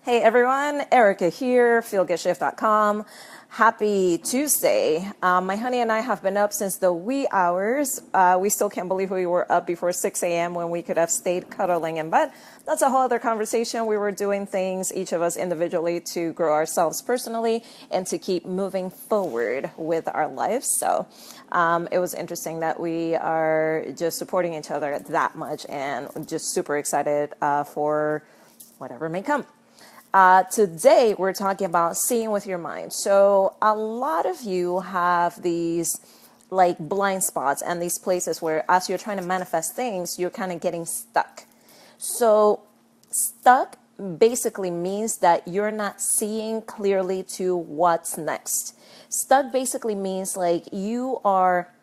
Hey everyone, Erica here, feelgoodshift.com. Happy Tuesday. My honey and I have been up since the wee hours. We still can't believe we were up before 6 a.m. when we could have stayed cuddling in bed. That's a whole other conversation. We were doing things, each of us individually, to grow ourselves personally and to keep moving forward with our lives. So it was interesting that we are just supporting each other that much and just super excited for whatever may come. Today, we're talking about seeing with your mind. So a lot of you have these like blind spots and these places where as you're trying to manifest things, you're kind of getting stuck. So stuck basically means that you're not seeing clearly to what's next. Stuck basically means like you are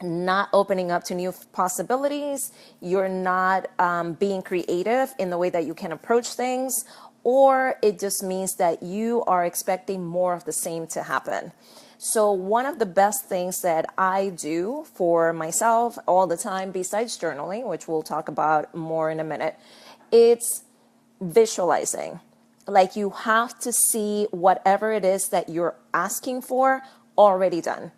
not opening up to new possibilities. You're not being creative in the way that you can approach things, or it just means that you are expecting more of the same to happen. So one of the best things that I do for myself all the time, besides journaling, which we'll talk about more in a minute, it's visualizing. Like you have to see whatever it is that you're asking for already done.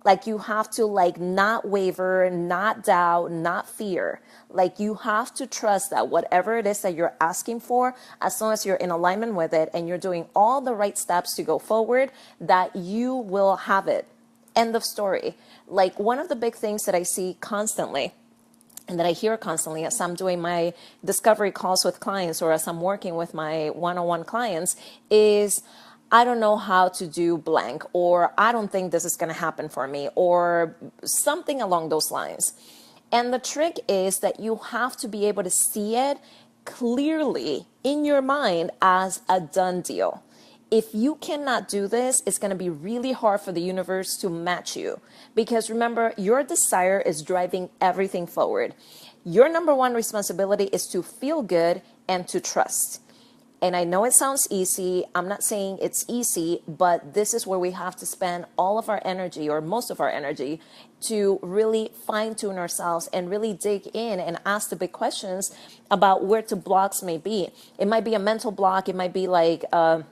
Like you have to like not waver, not doubt, not fear. Like you have to trust that whatever it is that you're asking for, as long as you're in alignment with it and you're doing all the right steps to go forward, that you will have it. End of story. Like one of the big things that I see constantly and that I hear constantly as I'm doing my discovery calls with clients or as I'm working with my one-on-one clients is, I don't know how to do blank, or I don't think this is going to happen for me, or something along those lines. And the trick is that you have to be able to see it clearly in your mind as a done deal. If you cannot do this, it's going to be really hard for the universe to match you. Because remember, your desire is driving everything forward. Your number one responsibility is to feel good and to trust. And I know it sounds easy. I'm not saying it's easy, but this is where we have to spend all of our energy, or most of our energy, to really fine tune ourselves and really dig in and ask the big questions about where the blocks may be. It might be a mental block. It might be like a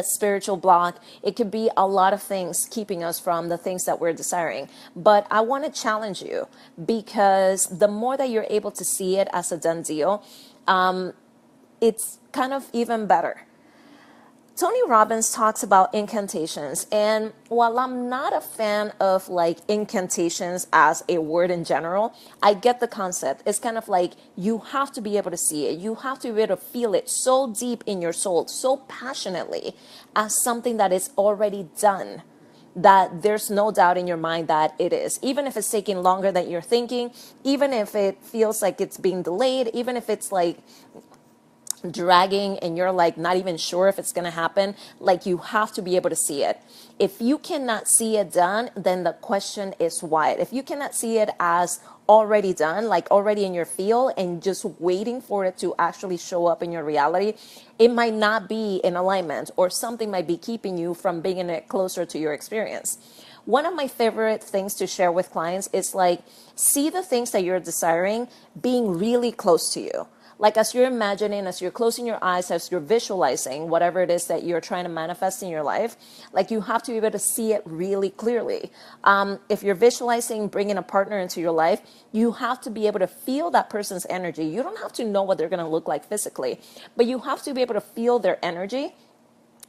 spiritual block. It could be a lot of things keeping us from the things that we're desiring. But I want to challenge you, because the more that you're able to see it as a done deal, it's kind of even better. Tony Robbins talks about incantations, and while I'm not a fan of like incantations as a word in general, I get the concept. It's kind of like you have to be able to see it. You have to be able to feel it so deep in your soul, so passionately, as something that is already done, that there's no doubt in your mind that it is. Even if it's taking longer than you're thinking, even if it feels like it's being delayed, even if it's like dragging and you're like not even sure if it's going to happen, like you have to be able to see it. If you cannot see it done, then the question is why. If you cannot see it as already done, like already in your field and just waiting for it to actually show up in your reality, it might not be in alignment, or something might be keeping you from bringing it closer to your experience. One of my favorite things to share with clients is like, see the things that you're desiring being really close to you. Like as you're imagining, as you're closing your eyes, as you're visualizing whatever it is that you're trying to manifest in your life, like you have to be able to see it really clearly. If you're visualizing bringing a partner into your life, you have to be able to feel that person's energy. You don't have to know what they're going to look like physically, but you have to be able to feel their energy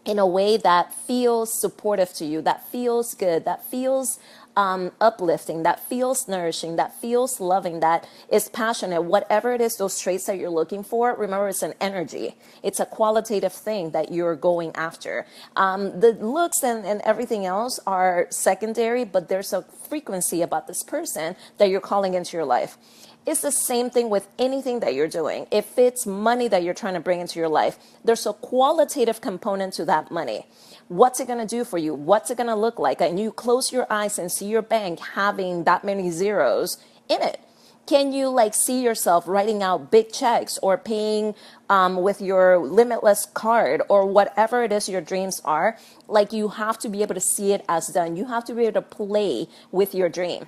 in a way that feels supportive to you, that feels good, that feels uplifting, that feels nourishing, that feels loving, that is passionate. Whatever it is, those traits that you're looking for, remember, it's an energy. It's a qualitative thing that you're going after. The looks and everything else are secondary, but there's a frequency about this person that you're calling into your life. It's the same thing with anything that you're doing. If it's money that you're trying to bring into your life, there's a qualitative component to that money. What's it going to do for you? What's it going to look like? And you close your eyes and see your bank having that many zeros in it. Can you like see yourself writing out big checks or paying with your limitless card or whatever it is your dreams are? Like you have to be able to see it as done. You have to be able to play with your dream.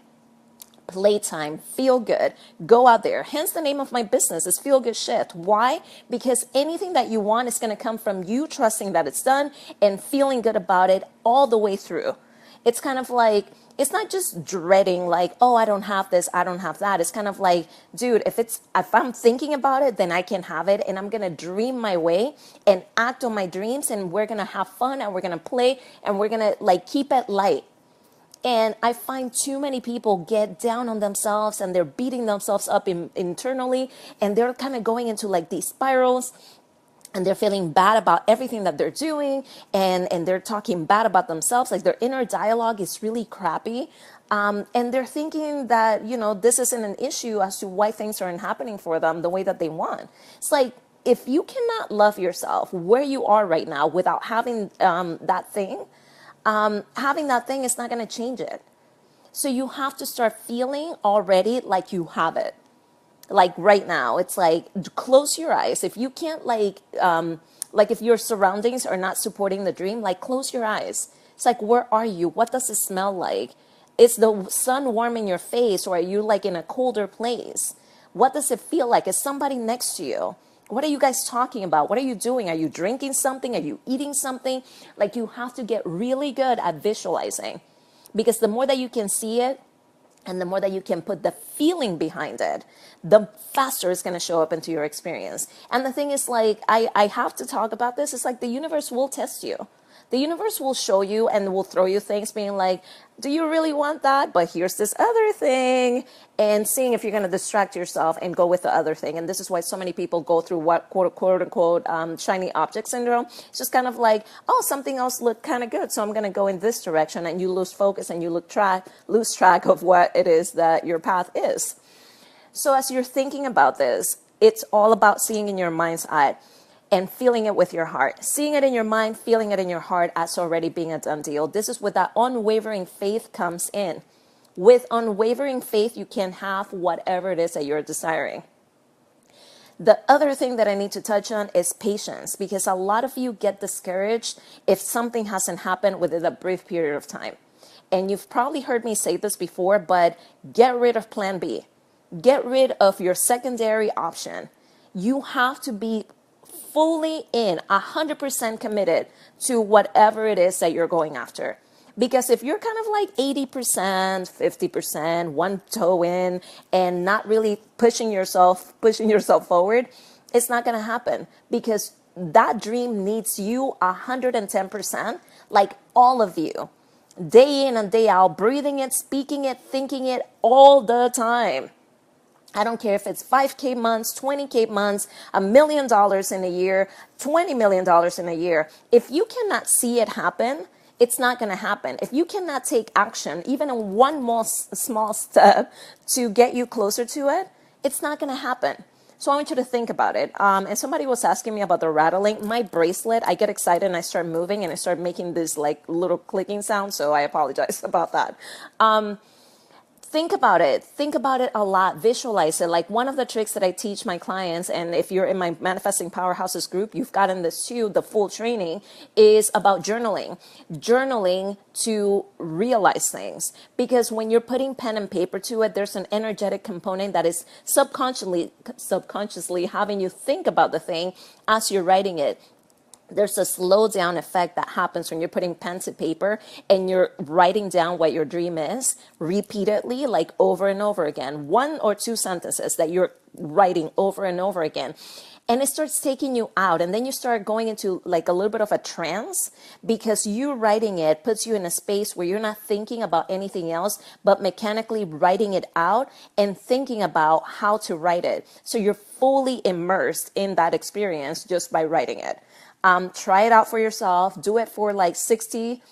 Playtime, feel good, go out there. Hence the name of my business is Feel Good Shift. Why? Because anything that you want is going to come from you trusting that it's done and feeling good about it all the way through. It's kind of like, it's not just dreading like, oh, I don't have this, I don't have that. It's kind of like, dude, if I'm thinking about it, then I can have it, and I'm going to dream my way and act on my dreams, and we're going to have fun, and we're going to play, and we're going to like keep it light. And I find too many people get down on themselves, and they're beating themselves up internally, and they're kind of going into like these spirals, and they're feeling bad about everything that they're doing, and they're talking bad about themselves. Like their inner dialogue is really crappy. And they're thinking that, this isn't an issue as to why things aren't happening for them the way that they want. It's like, if you cannot love yourself where you are right now without having that thing, having that thing is not going to change it. So you have to start feeling already like you have it. Like right now, it's like, close your eyes. If you can't like if your surroundings are not supporting the dream, like close your eyes. It's like, where are you? What does it smell like? Is the sun warm in your face, or are you like in a colder place? What does it feel like? Is somebody next to you? What are you guys talking about? What are you doing? Are you drinking something? Are you eating something? Like, you have to get really good at visualizing, because the more that you can see it and the more that you can put the feeling behind it, the faster it's going to show up into your experience. And the thing is, like, I have to talk about this. It's like the universe will test you. The universe will show you and will throw you things being like, do you really want that? But here's this other thing, and seeing if you're going to distract yourself and go with the other thing. And this is why so many people go through what quote unquote shiny object syndrome. It's just kind of like, oh, something else looked kind of good, so I'm going to go in this direction, and you lose focus and you lose track of what it is that your path is. So as you're thinking about this, it's all about seeing in your mind's eye and feeling it with your heart. Seeing it in your mind, feeling it in your heart as already being a done deal. This is where that unwavering faith comes in. With unwavering faith, you can have whatever it is that you're desiring. The other thing that I need to touch on is patience, because a lot of you get discouraged if something hasn't happened within a brief period of time. And you've probably heard me say this before, but get rid of plan B. Get rid of your secondary option. You have to be fully in, 100% committed to whatever it is that you're going after. Because if you're kind of like 80%, 50%, one toe in, and not really pushing yourself forward, it's not going to happen, because that dream needs you 110%, like all of you, day in and day out, breathing it, speaking it, thinking it all the time. I don't care if it's 5K months, 20K months, $1 million in a year, $20 million in a year. If you cannot see it happen, it's not going to happen. If you cannot take action, even in one more small step to get you closer to it, it's not going to happen. So I want you to think about it. And somebody was asking me about the rattling. My bracelet, I get excited and I start moving and I start making this like little clicking sound. So I apologize about that. Think about it. Think about it a lot. Visualize it. Like one of the tricks that I teach my clients, and if you're in my Manifesting Powerhouses group, you've gotten this too, the full training, is about journaling. Journaling to realize things. Because when you're putting pen and paper to it, there's an energetic component that is subconsciously having you think about the thing as you're writing it. There's a slow down effect that happens when you're putting pen to paper and you're writing down what your dream is repeatedly, like over and over again, 1 or 2 sentences that you're writing over and over again. And it starts taking you out, and then you start going into like a little bit of a trance, because you writing it puts you in a space where you're not thinking about anything else but mechanically writing it out and thinking about how to write it. So you're fully immersed in that experience just by writing it. Try it out for yourself. Do it for like 60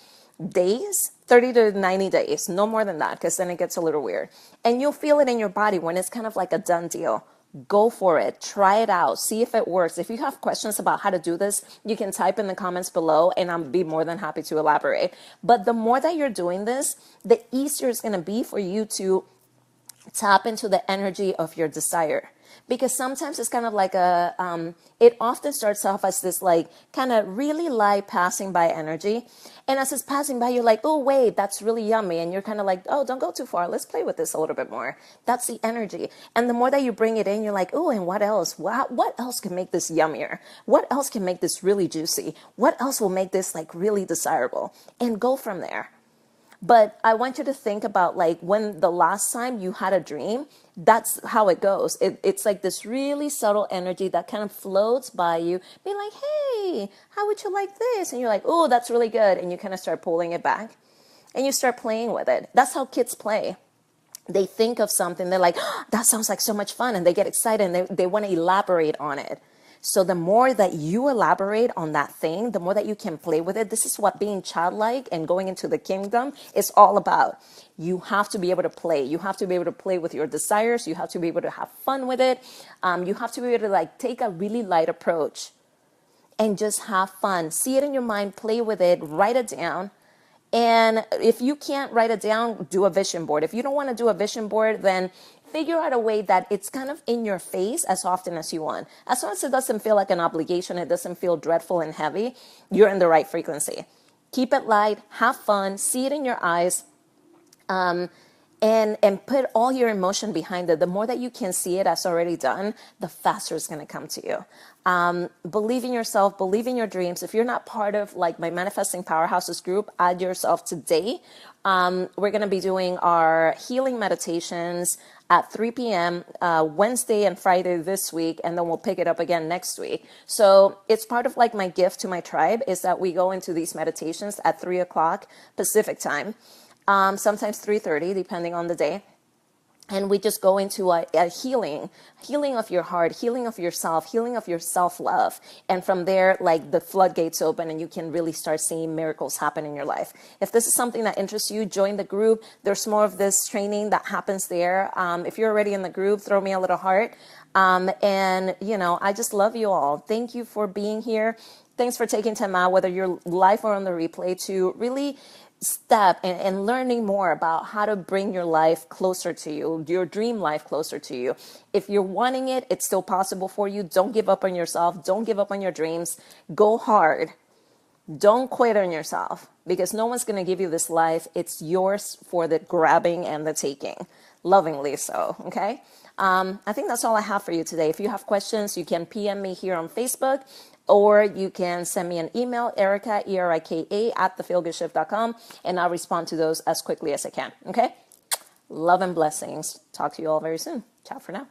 days, 30 to 90 days, no more than that, because then it gets a little weird. And you'll feel it in your body when it's kind of like a done deal. Go for it. Try it out. See if it works. If you have questions about how to do this, you can type in the comments below and I'll be more than happy to elaborate. But the more that you're doing this, the easier it's going to be for you to tap into the energy of your desire. because sometimes it's kind of like it often starts off as this like kind of really light passing by energy. And as it's passing by, you're like, oh, wait, that's really yummy. And you're kind of like, oh, don't go too far. Let's play with this a little bit more. That's the energy. And the more that you bring it in, you're like, oh, and what else? What else can make this yummier? What else can make this really juicy? What else will make this like really desirable? And go from there. But I want you to think about like when the last time you had a dream, that's how it goes. It's like this really subtle energy that kind of floats by you, be like, hey, how would you like this? And you're like, oh, that's really good. And you kind of start pulling it back and you start playing with it. That's how kids play. They think of something, they're like, oh, that sounds like so much fun. And they get excited and they want to elaborate on it. So the more that you elaborate on that thing, the more that you can play with it. This is what being childlike and going into the kingdom is all about. You have to be able to play. You have to be able to play with your desires. You have to be able to have fun with it. You have to be able to like take a really light approach and just have fun. See it in your mind, play with it, write it down. And if you can't write it down, do a vision board. If you don't want to do a vision board, then figure out a way that it's kind of in your face as often as you want. As long as it doesn't feel like an obligation, it doesn't feel dreadful and heavy, you're in the right frequency. Keep it light, have fun, see it in your eyes, and put all your emotion behind it. The more that you can see it as already done, the faster it's going to come to you. Believe in yourself, believe in your dreams. If you're not part of like my Manifesting Powerhouses group, add yourself today. We're going to be doing our healing meditations at 3 p.m. Wednesday and Friday this week, and then we'll pick it up again next week. So it's part of like my gift to my tribe is that we go into these meditations at 3 o'clock Pacific time. Sometimes 3:30, depending on the day. And we just go into a healing of your heart, healing of yourself, healing of your self-love. And from there, like the floodgates open and you can really start seeing miracles happen in your life. If this is something that interests you, join the group. There's more of this training that happens there. If you're already in the group, throw me a little heart. And, you know, I just love you all. Thank you for being here. Thanks for taking time out, whether you're live or on the replay, to really step and learning more about how to bring your life closer to you, your dream life closer to you. If you're wanting it, it's still possible for you. Don't give up on yourself. Don't give up on your dreams. Go hard. Don't quit on yourself, because no one's going to give you this life. It's yours for the grabbing and the taking. Lovingly so, okay? I think that's all I have for you today. If you have questions, you can PM me here on Facebook, or you can send me an email, Erica, ERIKA, @thefeelgoodshift.com, and I'll respond to those as quickly as I can, okay? Love and blessings. Talk to you all very soon. Ciao for now.